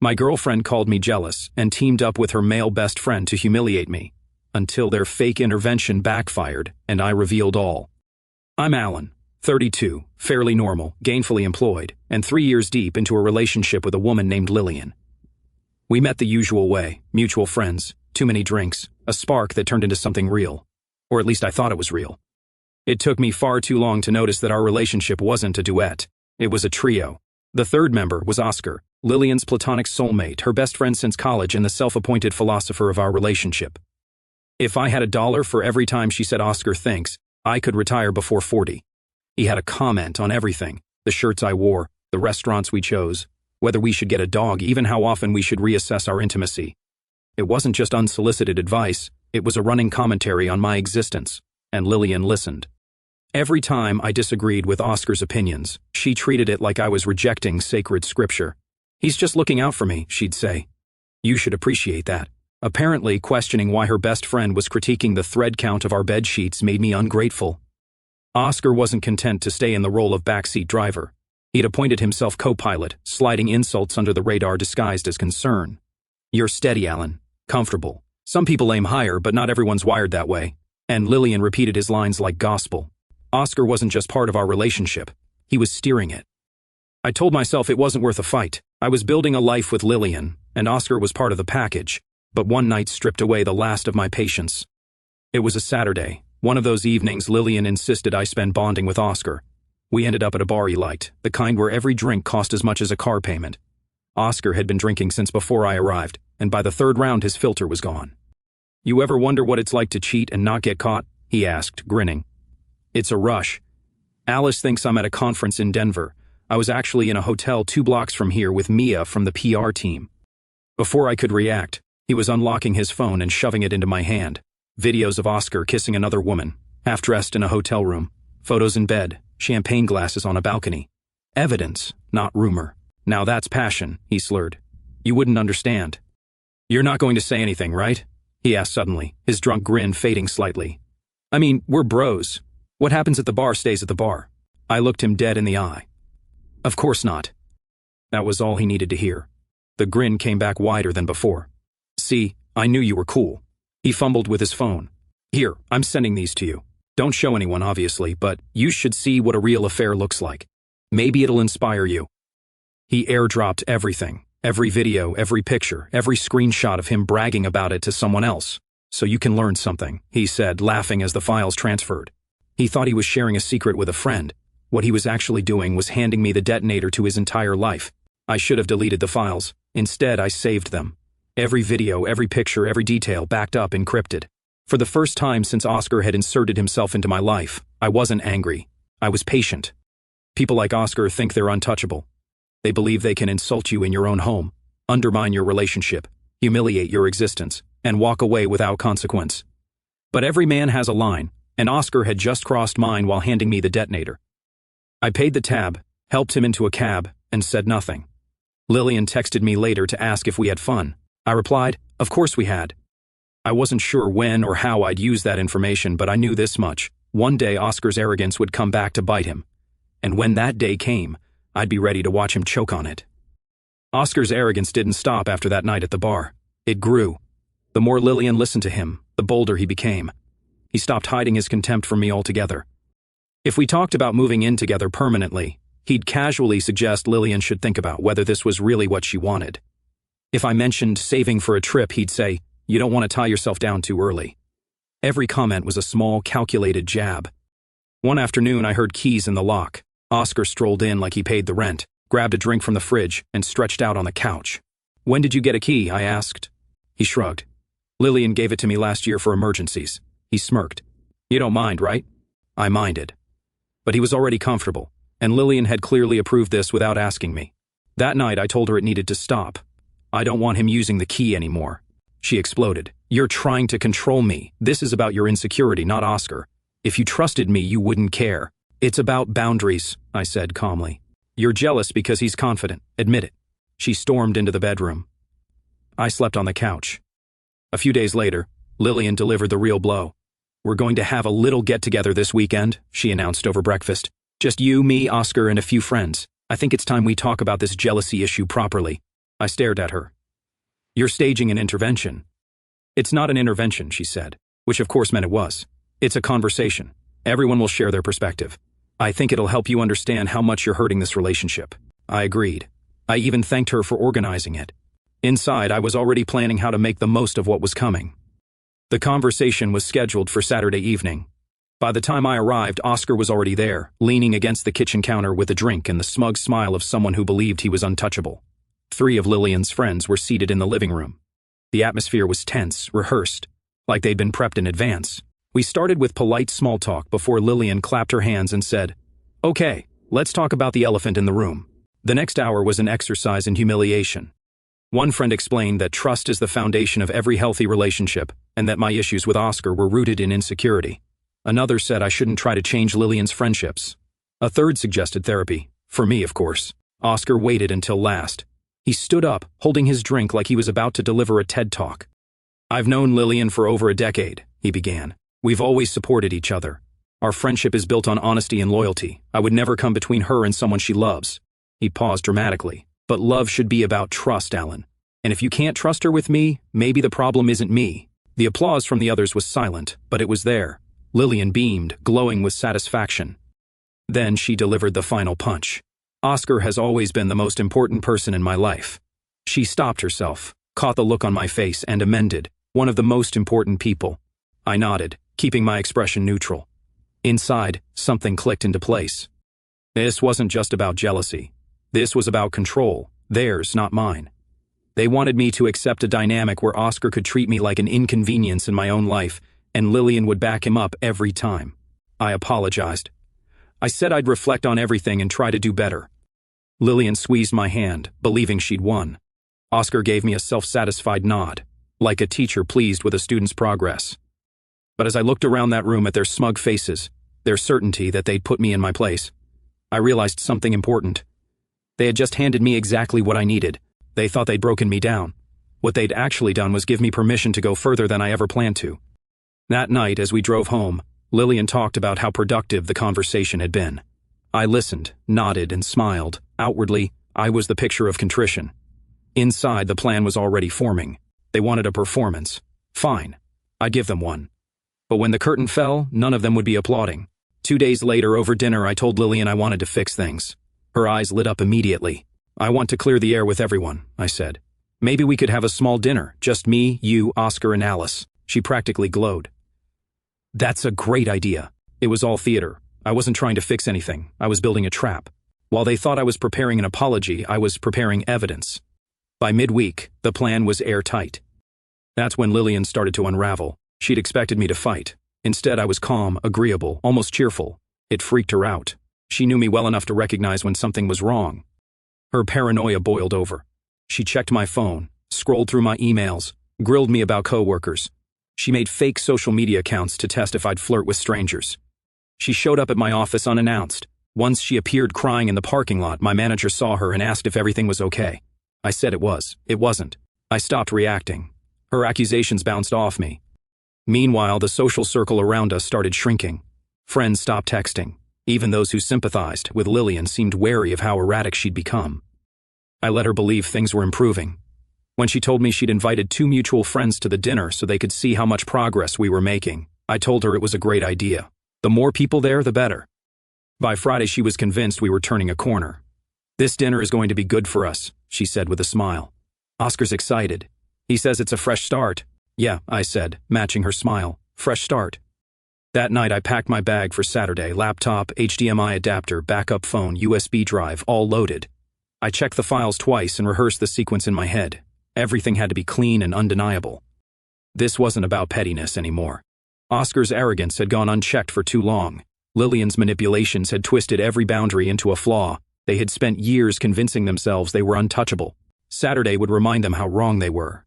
My girlfriend called me jealous and teamed up with her male best friend to humiliate me, until their fake intervention backfired and I revealed all. I'm Alan, 32, fairly normal, gainfully employed, and 3 years deep into a relationship with a woman named Lillian. We met the usual way, mutual friends, too many drinks, a spark that turned into something real. Or at least I thought it was real. It took me far too long to notice that our relationship wasn't a duet. It was a trio. The third member was Oscar, Lillian's platonic soulmate, her best friend since college and the self-appointed philosopher of our relationship. If I had $1 for every time she said Oscar thanks, I could retire before 40. He had a comment on everything, the shirts I wore, the restaurants we chose, whether we should get a dog, even how often we should reassess our intimacy. It wasn't just unsolicited advice, it was a running commentary on my existence, and Lillian listened. Every time I disagreed with Oscar's opinions, she treated it like I was rejecting sacred scripture. He's just looking out for me, she'd say. You should appreciate that. Apparently, questioning why her best friend was critiquing the thread count of our bed sheets made me ungrateful. Oscar wasn't content to stay in the role of backseat driver. He'd appointed himself co-pilot, sliding insults under the radar disguised as concern. You're steady, Alan. Comfortable. Some people aim higher, but not everyone's wired that way. And Lillian repeated his lines like gospel. Oscar wasn't just part of our relationship. He was steering it. I told myself it wasn't worth a fight. I was building a life with Lillian, and Oscar was part of the package. But one night stripped away the last of my patience. It was a Saturday. One of those evenings Lillian insisted I spend bonding with Oscar. We ended up at a bar he liked, the kind where every drink cost as much as a car payment. Oscar had been drinking since before I arrived, and by the third round his filter was gone. You ever wonder what it's like to cheat and not get caught? He asked, grinning. It's a rush. Alice thinks I'm at a conference in Denver. I was actually in a hotel 2 blocks from here with Mia from the PR team. Before I could react, he was unlocking his phone and shoving it into my hand. Videos of Oscar kissing another woman, half-dressed in a hotel room, photos in bed, champagne glasses on a balcony. Evidence, not rumor. Now that's passion, he slurred. You wouldn't understand. You're not going to say anything, right? He asked suddenly, his drunk grin fading slightly. I mean, we're bros. What happens at the bar stays at the bar. I looked him dead in the eye. Of course not. That was all he needed to hear. The grin came back wider than before. See, I knew you were cool. He fumbled with his phone. Here, I'm sending these to you. Don't show anyone, obviously, but you should see what a real affair looks like. Maybe it'll inspire you. He airdropped everything, every video, every picture, every screenshot of him bragging about it to someone else. So you can learn something, he said, laughing as the files transferred. He thought he was sharing a secret with a friend. What he was actually doing was handing me the detonator to his entire life. I should have deleted the files. Instead, I saved them. Every video, every picture, every detail backed up, encrypted. For the first time since Oscar had inserted himself into my life, I wasn't angry. I was patient. People like Oscar think they're untouchable. They believe they can insult you in your own home, undermine your relationship, humiliate your existence, and walk away without consequence. But every man has a line, and Oscar had just crossed mine while handing me the detonator. I paid the tab, helped him into a cab, and said nothing. Lillian texted me later to ask if we had fun. I replied, of course we had. I wasn't sure when or how I'd use that information, but I knew this much. One day Oscar's arrogance would come back to bite him. And when that day came, I'd be ready to watch him choke on it. Oscar's arrogance didn't stop after that night at the bar. It grew. The more Lillian listened to him, the bolder he became. He stopped hiding his contempt for me altogether. If we talked about moving in together permanently, he'd casually suggest Lillian should think about whether this was really what she wanted. If I mentioned saving for a trip, he'd say, you don't want to tie yourself down too early. Every comment was a small, calculated jab. One afternoon, I heard keys in the lock. Oscar strolled in like he paid the rent, grabbed a drink from the fridge, and stretched out on the couch. When did you get a key? I asked. He shrugged. Lillian gave it to me last year for emergencies. He smirked. You don't mind, right? I minded. But he was already comfortable, and Lillian had clearly approved this without asking me. That night, I told her it needed to stop. I don't want him using the key anymore. She exploded. You're trying to control me. This is about your insecurity, not Oscar. If you trusted me, you wouldn't care. It's about boundaries, I said calmly. You're jealous because he's confident. Admit it. She stormed into the bedroom. I slept on the couch. A few days later, Lillian delivered the real blow. We're going to have a little get-together this weekend, she announced over breakfast. Just you, me, Oscar, and a few friends. I think it's time we talk about this jealousy issue properly. I stared at her. You're staging an intervention. It's not an intervention, she said, which of course meant it was. It's a conversation. Everyone will share their perspective. I think it'll help you understand how much you're hurting this relationship. I agreed. I even thanked her for organizing it. Inside, I was already planning how to make the most of what was coming. The conversation was scheduled for Saturday evening. By the time I arrived, Oscar was already there, leaning against the kitchen counter with a drink and the smug smile of someone who believed he was untouchable. 3 of Lillian's friends were seated in the living room. The atmosphere was tense, rehearsed, like they'd been prepped in advance. We started with polite small talk before Lillian clapped her hands and said, "Okay, let's talk about the elephant in the room." The next hour was an exercise in humiliation. One friend explained that trust is the foundation of every healthy relationship and that my issues with Oscar were rooted in insecurity. Another said I shouldn't try to change Lillian's friendships. A third suggested therapy. For me, of course. Oscar waited until last. He stood up, holding his drink like he was about to deliver a TED Talk. "I've known Lillian for over a decade," he began. "We've always supported each other. Our friendship is built on honesty and loyalty. I would never come between her and someone she loves." He paused dramatically. "But love should be about trust, Alan. And if you can't trust her with me, maybe the problem isn't me." The applause from the others was silent, but it was there. Lillian beamed, glowing with satisfaction. Then she delivered the final punch. "Oscar has always been the most important person in my life." She stopped herself, caught the look on my face, and amended, "One of the most important people." I nodded, keeping my expression neutral. Inside, something clicked into place. This wasn't just about jealousy. This was about control, theirs, not mine. They wanted me to accept a dynamic where Oscar could treat me like an inconvenience in my own life, and Lillian would back him up every time. I apologized. I said I'd reflect on everything and try to do better. Lillian squeezed my hand, believing she'd won. Oscar gave me a self-satisfied nod, like a teacher pleased with a student's progress. But as I looked around that room at their smug faces, their certainty that they'd put me in my place, I realized something important. They had just handed me exactly what I needed. They thought they'd broken me down. What they'd actually done was give me permission to go further than I ever planned to. That night, as we drove home, Lillian talked about how productive the conversation had been. I listened, nodded, and smiled. Outwardly, I was the picture of contrition. Inside, the plan was already forming. They wanted a performance. Fine. I'd give them one. But when the curtain fell, none of them would be applauding. 2 days later, over dinner, I told Lillian I wanted to fix things. Her eyes lit up immediately. "I want to clear the air with everyone," I said. "Maybe we could have a small dinner, just me, you, Oscar, and Alice." She practically glowed. "That's a great idea." It was all theater. I wasn't trying to fix anything. I was building a trap. While they thought I was preparing an apology, I was preparing evidence. By midweek, the plan was airtight. That's when Lillian started to unravel. She'd expected me to fight. Instead, I was calm, agreeable, almost cheerful. It freaked her out. She knew me well enough to recognize when something was wrong. Her paranoia boiled over. She checked my phone, scrolled through my emails, grilled me about coworkers. She made fake social media accounts to test if I'd flirt with strangers. She showed up at my office unannounced. Once she appeared crying in the parking lot, my manager saw her and asked if everything was okay. I said it was. It wasn't. I stopped reacting. Her accusations bounced off me. Meanwhile, the social circle around us started shrinking. Friends stopped texting. Even those who sympathized with Lillian seemed wary of how erratic she'd become. I let her believe things were improving. When she told me she'd invited 2 mutual friends to the dinner so they could see how much progress we were making, I told her it was a great idea. The more people there, the better. By Friday, she was convinced we were turning a corner. "This dinner is going to be good for us," she said with a smile. "Oscar's excited. He says it's a fresh start." "Yeah," I said, matching her smile. "Fresh start." That night, I packed my bag for Saturday, laptop, HDMI adapter, backup phone, USB drive, all loaded. I checked the files twice and rehearsed the sequence in my head. Everything had to be clean and undeniable. This wasn't about pettiness anymore. Oscar's arrogance had gone unchecked for too long. Lillian's manipulations had twisted every boundary into a flaw. They had spent years convincing themselves they were untouchable. Saturday would remind them how wrong they were.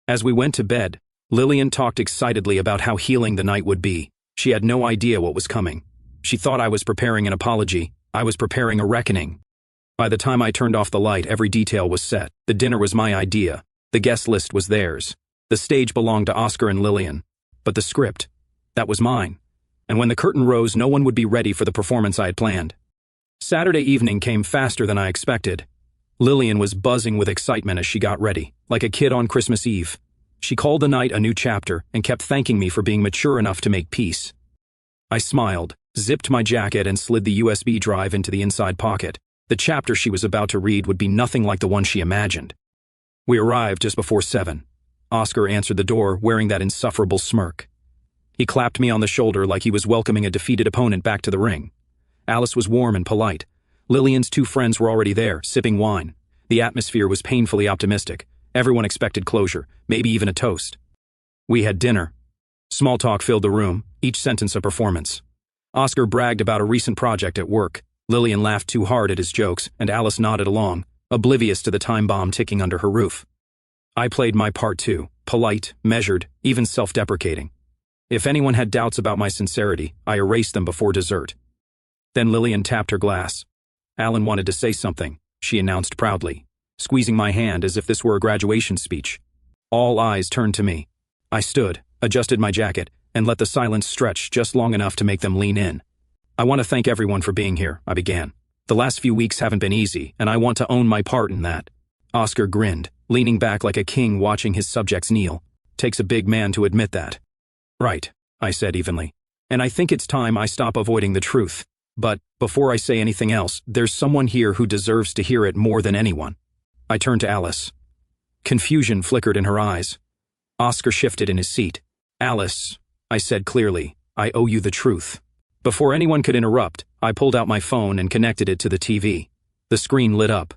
As we went to bed, Lillian talked excitedly about how healing the night would be. She had no idea what was coming. She thought I was preparing an apology. I was preparing a reckoning. By the time I turned off the light, every detail was set. The dinner was my idea. The guest list was theirs. The stage belonged to Oscar and Lillian. But the script, that was mine. And when the curtain rose, no one would be ready for the performance I had planned. Saturday evening came faster than I expected. Lillian was buzzing with excitement as she got ready, like a kid on Christmas Eve. She called the night a new chapter and kept thanking me for being mature enough to make peace. I smiled, zipped my jacket and slid the USB drive into the inside pocket. The chapter she was about to read would be nothing like the one she imagined. We arrived just before 7. Oscar answered the door wearing that insufferable smirk. He clapped me on the shoulder like he was welcoming a defeated opponent back to the ring. Alice was warm and polite. Lillian's 2 friends were already there, sipping wine. The atmosphere was painfully optimistic. Everyone expected closure, maybe even a toast. We had dinner. Small talk filled the room, each sentence a performance. Oscar bragged about a recent project at work. Lillian laughed too hard at his jokes, and Alice nodded along, oblivious to the time bomb ticking under her roof. I played my part too, polite, measured, even self-deprecating. If anyone had doubts about my sincerity, I erased them before dessert. Then Lillian tapped her glass. Alan wanted to say something, she announced proudly, squeezing my hand as if this were a graduation speech. All eyes turned to me. I stood, adjusted my jacket, and let the silence stretch just long enough to make them lean in. I want to thank everyone for being here, I began. The last few weeks haven't been easy, and I want to own my part in that. Oscar grinned, leaning back like a king watching his subjects kneel. Takes a big man to admit that. Right, I said evenly. And I think it's time I stop avoiding the truth. But, before I say anything else, there's someone here who deserves to hear it more than anyone. I turned to Alice. Confusion flickered in her eyes. Oscar shifted in his seat. Alice, I said clearly, I owe you the truth. Before anyone could interrupt, I pulled out my phone and connected it to the TV. The screen lit up.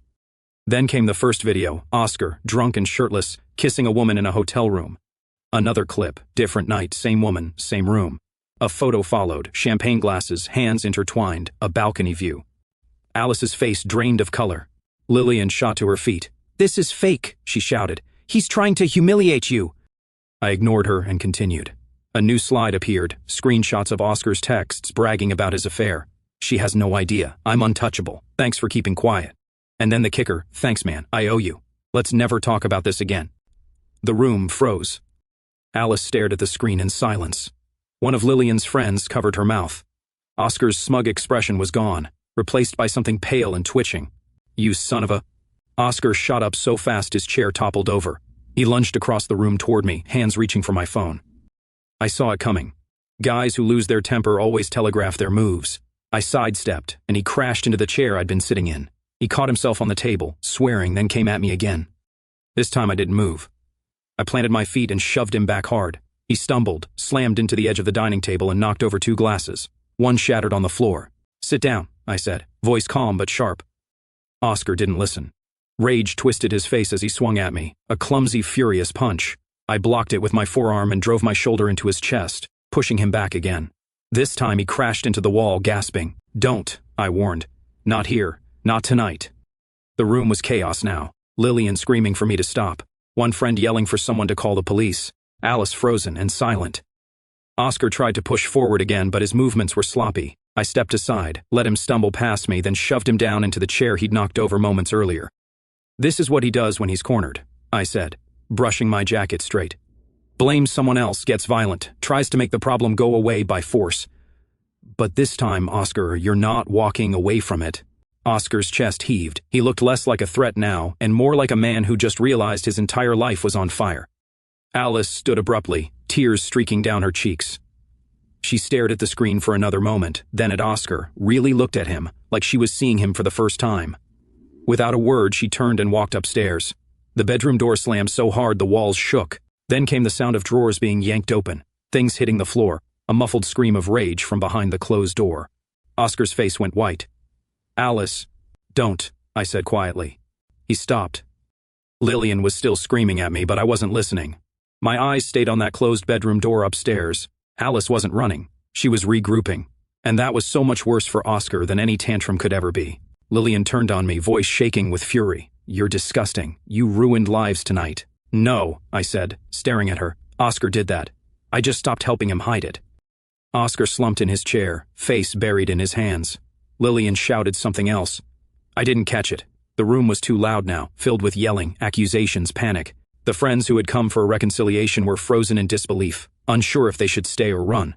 Then came the first video, Oscar, drunk and shirtless, kissing a woman in a hotel room. Another clip, different night, same woman, same room. A photo followed, champagne glasses, hands intertwined, a balcony view. Alice's face drained of color. Lillian shot to her feet. "This is fake," she shouted. "He's trying to humiliate you." I ignored her and continued. A new slide appeared, screenshots of Oscar's texts bragging about his affair. "She has no idea. I'm untouchable. Thanks for keeping quiet." And then the kicker, "Thanks, man. I owe you. Let's never talk about this again." The room froze. Alice stared at the screen in silence. One of Lillian's friends covered her mouth. Oscar's smug expression was gone, replaced by something pale and twitching. "You son of a..." Oscar shot up so fast his chair toppled over. He lunged across the room toward me, hands reaching for my phone. I saw it coming. Guys who lose their temper always telegraph their moves. I sidestepped, and he crashed into the chair I'd been sitting in. He caught himself on the table, swearing, then came at me again. This time I didn't move. I planted my feet and shoved him back hard. He stumbled, slammed into the edge of the dining table and knocked over 2 glasses. One shattered on the floor. "Sit down," I said, voice calm but sharp. Oscar didn't listen. Rage twisted his face as he swung at me, a clumsy, furious punch. I blocked it with my forearm and drove my shoulder into his chest, pushing him back again. This time he crashed into the wall, gasping. "Don't," I warned. "Not here. Not tonight." The room was chaos now. Lillian screaming for me to stop. One friend yelling for someone to call the police. Alice frozen and silent. Oscar tried to push forward again, but his movements were sloppy. I stepped aside, let him stumble past me, then shoved him down into the chair he'd knocked over moments earlier. "This is what he does when he's cornered," I said, brushing my jacket straight. "Blames someone else, gets violent, tries to make the problem go away by force. But this time, Oscar, you're not walking away from it." Oscar's chest heaved. He looked less like a threat now, and more like a man who just realized his entire life was on fire. Alice stood abruptly, tears streaking down her cheeks. She stared at the screen for another moment, then at Oscar, really looked at him, like she was seeing him for the first time. Without a word, she turned and walked upstairs. The bedroom door slammed so hard the walls shook. Then came the sound of drawers being yanked open, things hitting the floor, a muffled scream of rage from behind the closed door. Oscar's face went white. "Alice, don't," I said quietly. He stopped. Lillian was still screaming at me, but I wasn't listening. My eyes stayed on that closed bedroom door upstairs. Alice wasn't running. She was regrouping. And that was so much worse for Oscar than any tantrum could ever be. Lillian turned on me, voice shaking with fury. "You're disgusting. You ruined lives tonight." "No," I said, staring at her. "Oscar did that. I just stopped helping him hide it." Oscar slumped in his chair, face buried in his hands. Lillian shouted something else. I didn't catch it. The room was too loud now, filled with yelling, accusations, panic. The friends who had come for a reconciliation were frozen in disbelief, unsure if they should stay or run.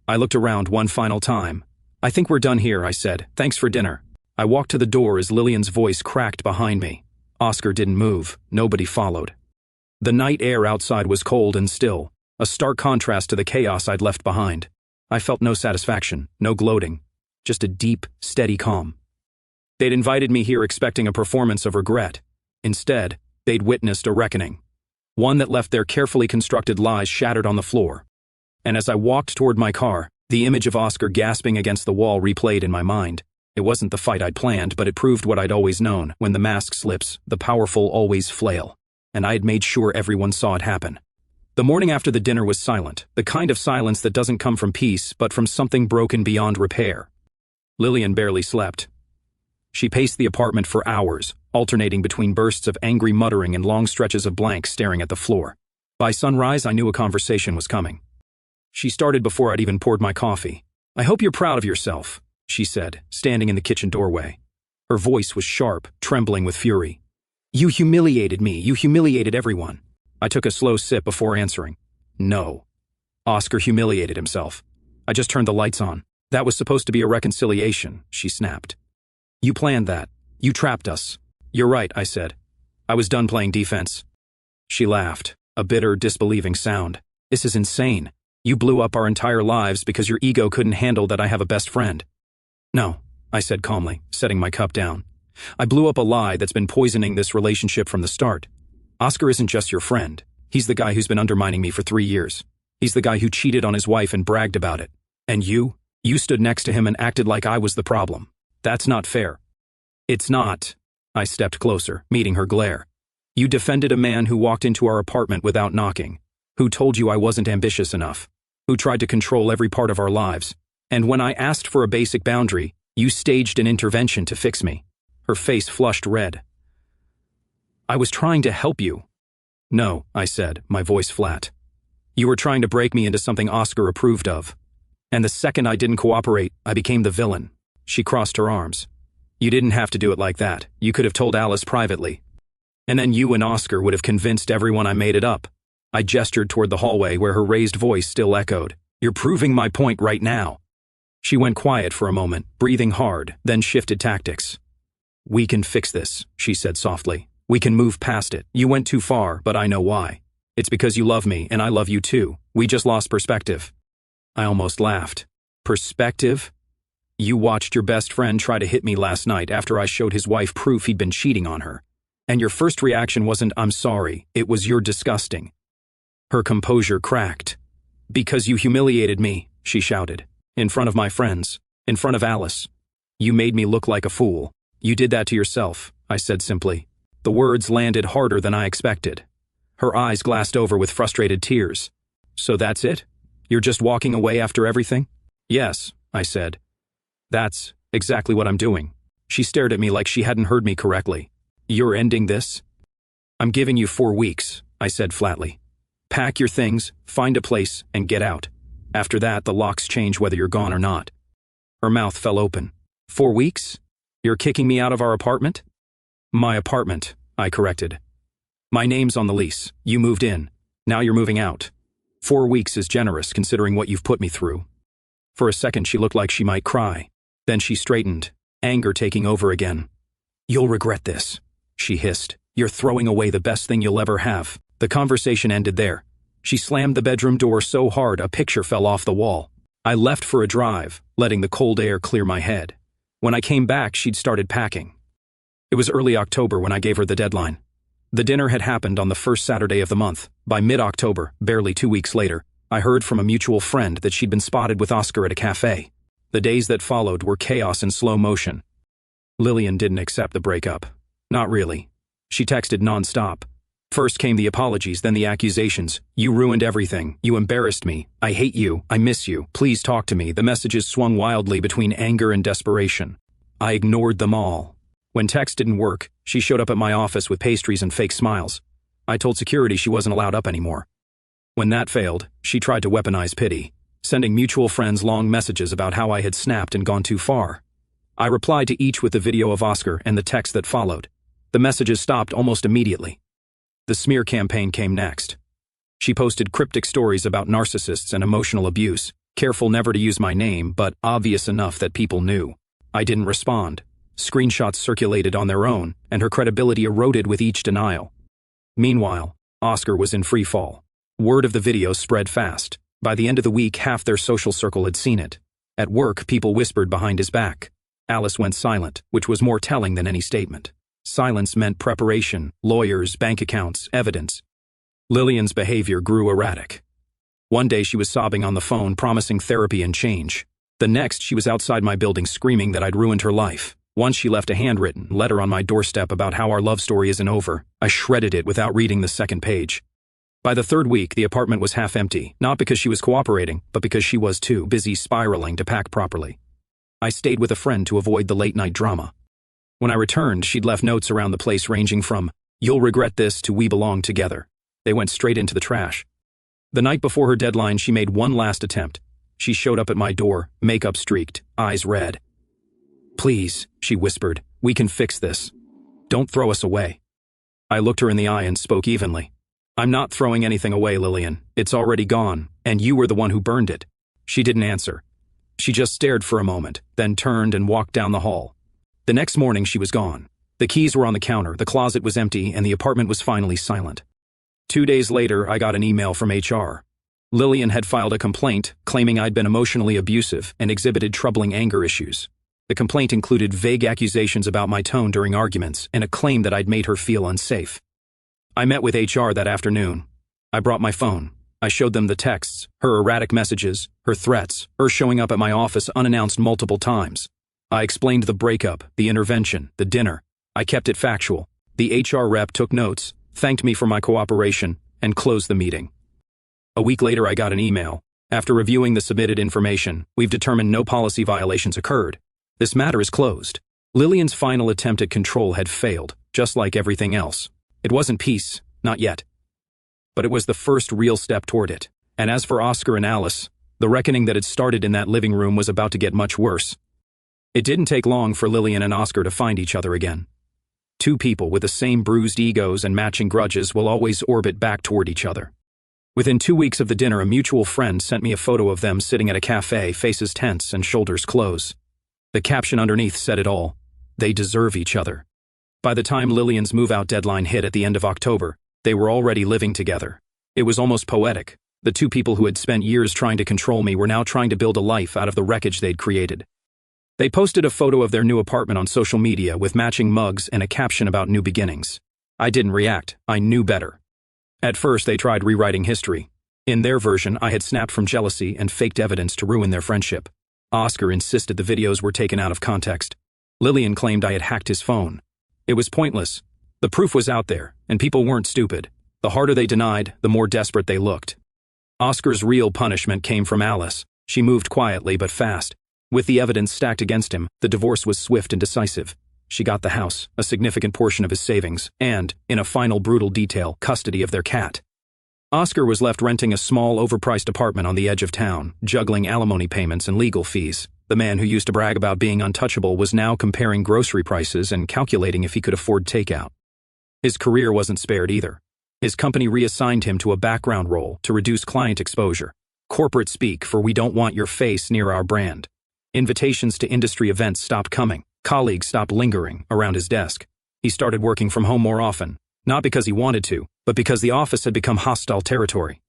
I looked around one final time. "I think we're done here," I said. "Thanks for dinner." I walked to the door as Lillian's voice cracked behind me. Oscar didn't move. Nobody followed. The night air outside was cold and still, a stark contrast to the chaos I'd left behind. I felt no satisfaction, no gloating, just a deep, steady calm. They'd invited me here expecting a performance of regret. Instead, they'd witnessed a reckoning. One that left their carefully constructed lies shattered on the floor. And as I walked toward my car, the image of Oscar gasping against the wall replayed in my mind. It wasn't the fight I'd planned, but it proved what I'd always known. When the mask slips, the powerful always flail. And I had made sure everyone saw it happen. The morning after the dinner was silent, the kind of silence that doesn't come from peace, but from something broken beyond repair. Lillian barely slept. She paced the apartment for hours, alternating between bursts of angry muttering and long stretches of blank staring at the floor. By sunrise, I knew a conversation was coming. She started before I'd even poured my coffee. "I hope you're proud of yourself," she said, standing in the kitchen doorway. Her voice was sharp, trembling with fury. "You humiliated me. You humiliated everyone." I took a slow sip before answering. "No. Oscar humiliated himself. I just turned the lights on. That was supposed to be a reconciliation," she snapped. "You planned that. You trapped us." "You're right," I said. "I was done playing defense." She laughed, a bitter, disbelieving sound. "This is insane. You blew up our entire lives because your ego couldn't handle that I have a best friend." "No," I said calmly, setting my cup down. "I blew up a lie that's been poisoning this relationship from the start. Oscar isn't just your friend. He's the guy who's been undermining me for 3 years. He's the guy who cheated on his wife and bragged about it. And you stood next to him and acted like I was the problem. That's not fair." "It's not." I stepped closer, meeting her glare. "You defended a man who walked into our apartment without knocking, who told you I wasn't ambitious enough, who tried to control every part of our lives. And when I asked for a basic boundary, you staged an intervention to fix me." Her face flushed red. "I was trying to help you." "No," I said, my voice flat. "You were trying to break me into something Oscar approved of. And the second I didn't cooperate, I became the villain." She crossed her arms. "You didn't have to do it like that. You could have told Alice privately. And then you and Oscar would have convinced everyone I made it up." I gestured toward the hallway where her raised voice still echoed. "You're proving my point right now." She went quiet for a moment, breathing hard, then shifted tactics. "We can fix this," she said softly. "We can move past it. You went too far, but I know why. It's because you love me, and I love you too. We just lost perspective." I almost laughed. "Perspective? You watched your best friend try to hit me last night after I showed his wife proof he'd been cheating on her. And your first reaction wasn't, 'I'm sorry,' it was, 'You're disgusting.'" Her composure cracked. "Because you humiliated me," she shouted. "In front of my friends. In front of Alice. You made me look like a fool. You did that to yourself," I said simply. The words landed harder than I expected. Her eyes glassed over with frustrated tears. "So that's it? You're just walking away after everything?" "Yes," I said. "That's exactly what I'm doing." She stared at me like she hadn't heard me correctly. "You're ending this?" "I'm giving you 4 weeks," I said flatly. "Pack your things, find a place, and get out. After that, the locks change whether you're gone or not." Her mouth fell open. 4 weeks? You're kicking me out of our apartment?" "My apartment," I corrected. "My name's on the lease. You moved in. Now you're moving out. 4 weeks is generous considering what you've put me through." For a second she looked like she might cry. Then she straightened, anger taking over again. "You'll regret this," she hissed. "You're throwing away the best thing you'll ever have." The conversation ended there. She slammed the bedroom door so hard a picture fell off the wall. I left for a drive, letting the cold air clear my head. When I came back, she'd started packing. It was early October when I gave her the deadline. The dinner had happened on the first Saturday of the month. By mid-October, barely 2 weeks later, I heard from a mutual friend that she'd been spotted with Oscar at a cafe. The days that followed were chaos in slow motion. Lillian didn't accept the breakup. Not really. She texted nonstop. First came the apologies, then the accusations. "You ruined everything. You embarrassed me. I hate you. I miss you. Please talk to me." The messages swung wildly between anger and desperation. I ignored them all. When text didn't work, she showed up at my office with pastries and fake smiles. I told security she wasn't allowed up anymore. When that failed, she tried to weaponize pity, sending mutual friends long messages about how I had snapped and gone too far. I replied to each with the video of Oscar and the text that followed. The messages stopped almost immediately. The smear campaign came next. She posted cryptic stories about narcissists and emotional abuse, careful never to use my name, but obvious enough that people knew. I didn't respond. Screenshots circulated on their own, and her credibility eroded with each denial. Meanwhile, Oscar was in free fall. Word of the video spread fast. By the end of the week, half their social circle had seen it. At work, people whispered behind his back. Alice went silent, which was more telling than any statement. Silence meant preparation, lawyers, bank accounts, evidence. Lillian's behavior grew erratic. One day she was sobbing on the phone, promising therapy and change. The next, she was outside my building screaming that I'd ruined her life. Once she left a handwritten letter on my doorstep about how our love story isn't over. I shredded it without reading the second page. By the third week, the apartment was half empty, not because she was cooperating, but because she was too busy spiraling to pack properly. I stayed with a friend to avoid the late-night drama. When I returned, she'd left notes around the place ranging from, "You'll regret this," to "We belong together." They went straight into the trash. The night before her deadline, she made one last attempt. She showed up at my door, makeup streaked, eyes red. "Please," she whispered, "we can fix this. Don't throw us away." I looked her in the eye and spoke evenly. "I'm not throwing anything away, Lillian. It's already gone, and you were the one who burned it." She didn't answer. She just stared for a moment, then turned and walked down the hall. The next morning, she was gone. The keys were on the counter, the closet was empty, and the apartment was finally silent. 2 days later, I got an email from HR. Lillian had filed a complaint claiming I'd been emotionally abusive and exhibited troubling anger issues. The complaint included vague accusations about my tone during arguments and a claim that I'd made her feel unsafe. I met with HR that afternoon. I brought my phone. I showed them the texts, her erratic messages, her threats, her showing up at my office unannounced multiple times. I explained the breakup, the intervention, the dinner. I kept it factual. The HR rep took notes, thanked me for my cooperation, and closed the meeting. A week later, I got an email. After reviewing the submitted information, we've determined no policy violations occurred. This matter is closed. Lillian's final attempt at control had failed, just like everything else. It wasn't peace, not yet. But it was the first real step toward it. And as for Oscar and Alice, the reckoning that had started in that living room was about to get much worse. It didn't take long for Lillian and Oscar to find each other again. Two people with the same bruised egos and matching grudges will always orbit back toward each other. Within 2 weeks of the dinner, a mutual friend sent me a photo of them sitting at a cafe, faces tense and shoulders close. The caption underneath said it all: "They deserve each other." By the time Lillian's move-out deadline hit at the end of October, they were already living together. It was almost poetic. The two people who had spent years trying to control me were now trying to build a life out of the wreckage they'd created. They posted a photo of their new apartment on social media with matching mugs and a caption about new beginnings. I didn't react. I knew better. At first, they tried rewriting history. In their version, I had snapped from jealousy and faked evidence to ruin their friendship. Oscar insisted the videos were taken out of context. Lillian claimed I had hacked his phone. It was pointless. The proof was out there, and people weren't stupid. The harder they denied, the more desperate they looked. Oscar's real punishment came from Alice. She moved quietly but fast. With the evidence stacked against him, the divorce was swift and decisive. She got the house, a significant portion of his savings, and, in a final brutal detail, custody of their cat. Oscar was left renting a small, overpriced apartment on the edge of town, juggling alimony payments and legal fees. The man who used to brag about being untouchable was now comparing grocery prices and calculating if he could afford takeout. His career wasn't spared either. His company reassigned him to a background role to reduce client exposure. Corporate speak for "we don't want your face near our brand." Invitations to industry events stopped coming. Colleagues stopped lingering around his desk. He started working from home more often, not because he wanted to, but because the office had become hostile territory.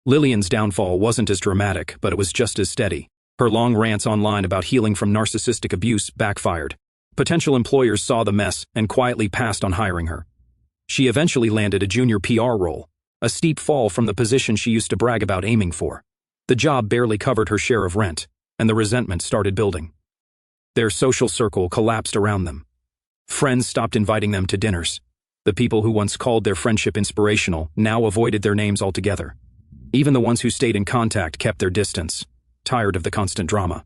Lillian's downfall wasn't as dramatic, but it was just as steady. Her long rants online about healing from narcissistic abuse backfired. Potential employers saw the mess and quietly passed on hiring her. She eventually landed a junior PR role, a steep fall from the position she used to brag about aiming for. The job barely covered her share of rent, and the resentment started building. Their social circle collapsed around them. Friends stopped inviting them to dinners. The people who once called their friendship inspirational now avoided their names altogether. Even the ones who stayed in contact kept their distance, tired of the constant drama.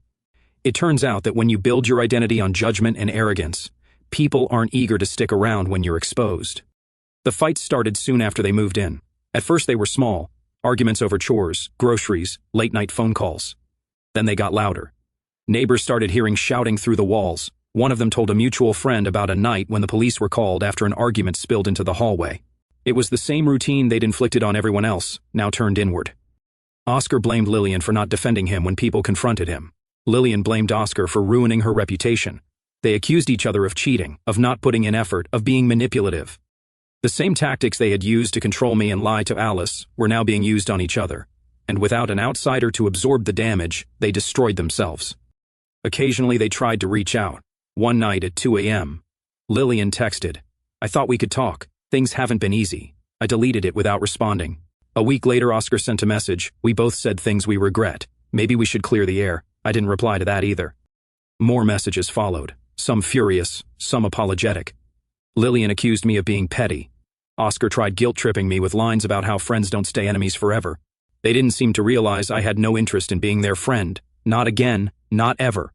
It turns out that when you build your identity on judgment and arrogance, people aren't eager to stick around when you're exposed. The fights started soon after they moved in. At first they were small, arguments over chores, groceries, late-night phone calls. Then they got louder. Neighbors started hearing shouting through the walls. One of them told a mutual friend about a night when the police were called after an argument spilled into the hallway. It was the same routine they'd inflicted on everyone else, now turned inward. Oscar blamed Lillian for not defending him when people confronted him. Lillian blamed Oscar for ruining her reputation. They accused each other of cheating, of not putting in effort, of being manipulative. The same tactics they had used to control me and lie to Alice were now being used on each other, and without an outsider to absorb the damage, they destroyed themselves. Occasionally they tried to reach out. One night at 2 a.m., Lillian texted, "I thought we could talk. Things haven't been easy." I deleted it without responding. A week later, Oscar sent a message. "We both said things we regret. Maybe we should clear the air." I didn't reply to that either. More messages followed, some furious, some apologetic. Lillian accused me of being petty. Oscar tried guilt-tripping me with lines about how friends don't stay enemies forever. They didn't seem to realize I had no interest in being their friend. Not again, not ever.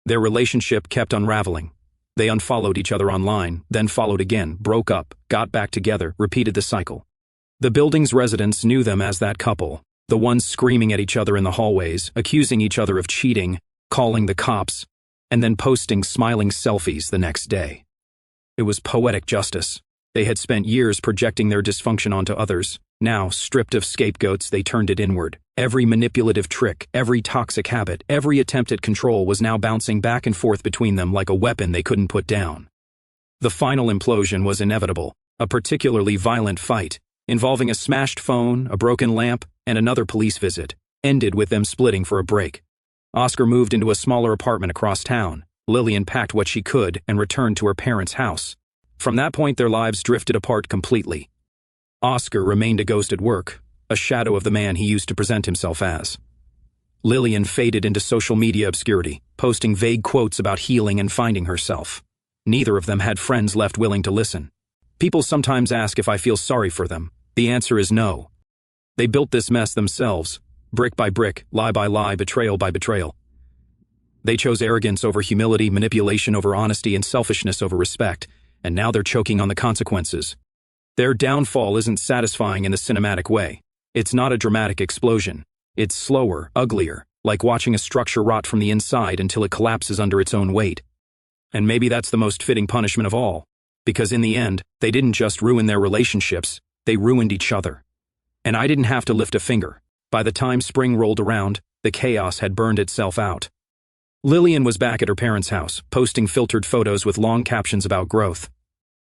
Their relationship kept unraveling. They unfollowed each other online, then followed again, broke up, got back together, repeated the cycle. The building's residents knew them as that couple, the ones screaming at each other in the hallways, accusing each other of cheating, calling the cops, and then posting smiling selfies the next day. It was poetic justice. They had spent years projecting their dysfunction onto others. Now, stripped of scapegoats, they turned it inward. Every manipulative trick, every toxic habit, every attempt at control was now bouncing back and forth between them like a weapon they couldn't put down. The final implosion was inevitable, a particularly violent fight, involving a smashed phone, a broken lamp, and another police visit, ended with them splitting for a break. Oscar moved into a smaller apartment across town. Lillian packed what she could and returned to her parents' house. From that point, their lives drifted apart completely. Oscar remained a ghost at work, a shadow of the man he used to present himself as. Lillian faded into social media obscurity, posting vague quotes about healing and finding herself. Neither of them had friends left willing to listen. People sometimes ask if I feel sorry for them. The answer is no. They built this mess themselves, brick by brick, lie by lie, betrayal by betrayal. They chose arrogance over humility, manipulation over honesty, and selfishness over respect, and now they're choking on the consequences. Their downfall isn't satisfying in the cinematic way. It's not a dramatic explosion. It's slower, uglier, like watching a structure rot from the inside until it collapses under its own weight. And maybe that's the most fitting punishment of all, because in the end, they didn't just ruin their relationships, they ruined each other. And I didn't have to lift a finger. By the time spring rolled around, the chaos had burned itself out. Lillian was back at her parents' house, posting filtered photos with long captions about growth.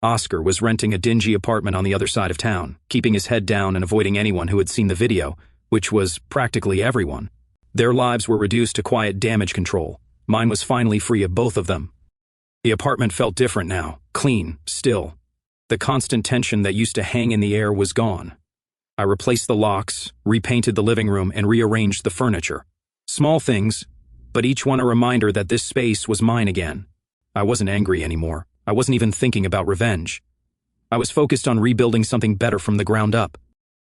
Oscar was renting a dingy apartment on the other side of town, keeping his head down and avoiding anyone who had seen the video, which was practically everyone. Their lives were reduced to quiet damage control. Mine was finally free of both of them. The apartment felt different now, clean, still. The constant tension that used to hang in the air was gone. I replaced the locks, repainted the living room, and rearranged the furniture. Small things, but each one a reminder that this space was mine again. I wasn't angry anymore. I wasn't even thinking about revenge. I was focused on rebuilding something better from the ground up.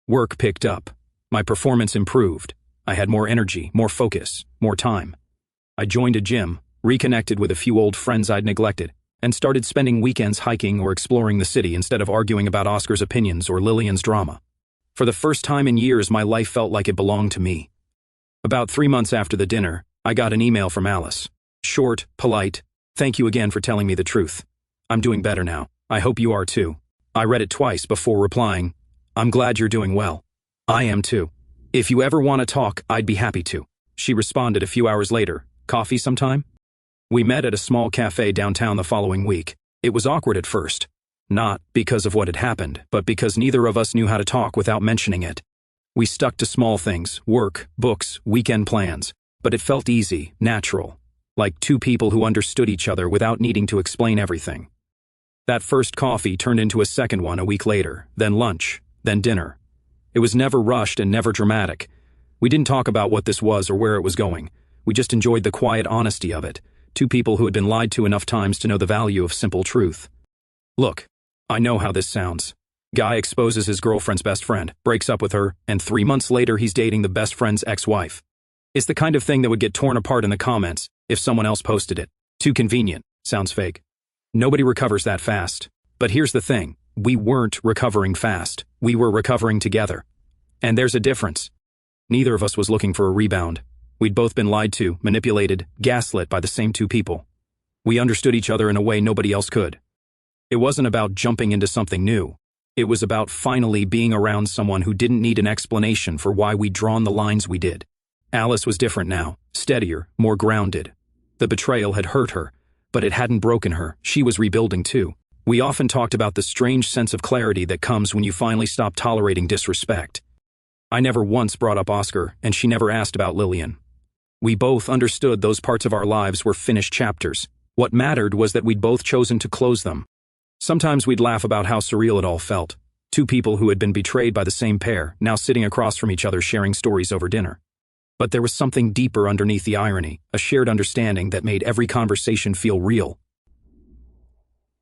Work picked up. My performance improved. I had more energy, more focus, more time. I joined a gym, reconnected with a few old friends I'd neglected, and started spending weekends hiking or exploring the city instead of arguing about Oscar's opinions or Lillian's drama. For the first time in years, my life felt like it belonged to me. About 3 months after the dinner, I got an email from Alice. Short, polite, "Thank you again for telling me the truth. I'm doing better now. I hope you are too." I read it twice before replying, "I'm glad you're doing well. I am too. If you ever want to talk, I'd be happy to." She responded a few hours later, "Coffee sometime?" We met at a small cafe downtown the following week. It was awkward at first. Not because of what had happened, but because neither of us knew how to talk without mentioning it. We stuck to small things, work, books, weekend plans, but it felt easy, natural, like two people who understood each other without needing to explain everything. That first coffee turned into a second one a week later, then lunch, then dinner. It was never rushed and never dramatic. We didn't talk about what this was or where it was going. We just enjoyed the quiet honesty of it, two people who had been lied to enough times to know the value of simple truth. Look, I know how this sounds. Guy exposes his girlfriend's best friend, breaks up with her, and 3 months later he's dating the best friend's ex-wife. It's the kind of thing that would get torn apart in the comments if someone else posted it. Too convenient. Sounds fake. Nobody recovers that fast. But here's the thing. We weren't recovering fast. We were recovering together. And there's a difference. Neither of us was looking for a rebound. We'd both been lied to, manipulated, gaslit by the same two people. We understood each other in a way nobody else could. It wasn't about jumping into something new. It was about finally being around someone who didn't need an explanation for why we'd drawn the lines we did. Alice was different now, steadier, more grounded. The betrayal had hurt her, But it hadn't broken her. She was rebuilding too. We often talked about the strange sense of clarity that comes when you finally stop tolerating disrespect. I never once brought up Oscar, and she never asked about Lillian. We both understood those parts of our lives were finished chapters. What mattered was that we'd both chosen to close them. Sometimes we'd laugh about how surreal it all felt. Two people who had been betrayed by the same pair, now sitting across from each other sharing stories over dinner. But there was something deeper underneath the irony, a shared understanding that made every conversation feel real.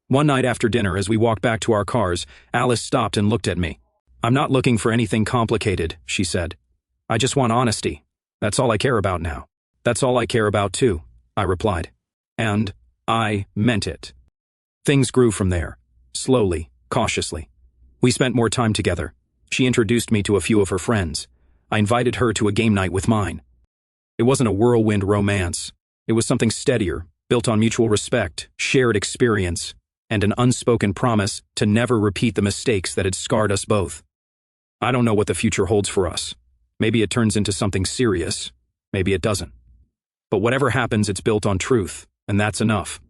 One night after dinner, as we walked back to our cars, Alice stopped and looked at me. "I'm not looking for anything complicated," she said. "I just want honesty. That's all I care about now." "That's all I care about too," I replied. And I meant it. Things grew from there, slowly, cautiously. We spent more time together. She introduced me to a few of her friends. I invited her to a game night with mine. It wasn't a whirlwind romance. It was something steadier, built on mutual respect, shared experience, and an unspoken promise to never repeat the mistakes that had scarred us both. I don't know what the future holds for us. Maybe it turns into something serious. Maybe it doesn't. But whatever happens, it's built on truth, and that's enough.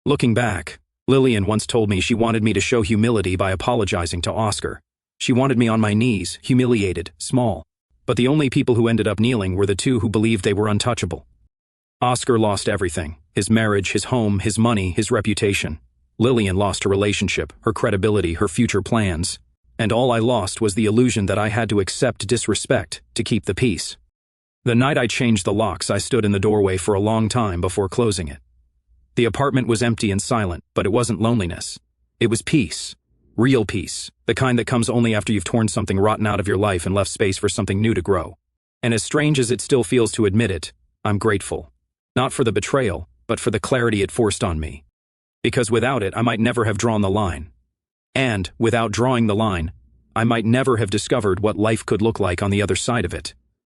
Looking back, Lillian once told me she wanted me to show humility by apologizing to Oscar. She wanted me on my knees, humiliated, small. But the only people who ended up kneeling were the two who believed they were untouchable. Oscar lost everything: his marriage, his home, his money, his reputation. Lillian lost her relationship, her credibility, her future plans. And all I lost was the illusion that I had to accept disrespect to keep the peace. The night I changed the locks, I stood in the doorway for a long time before closing it. The apartment was empty and silent, but it wasn't loneliness. It was peace. Real peace. The kind that comes only after you've torn something rotten out of your life and left space for something new to grow. And as strange as it still feels to admit it, I'm grateful. Not for the betrayal, but for the clarity it forced on me. Because without it, I might never have drawn the line. And, without drawing the line, I might never have discovered what life could look like on the other side of it.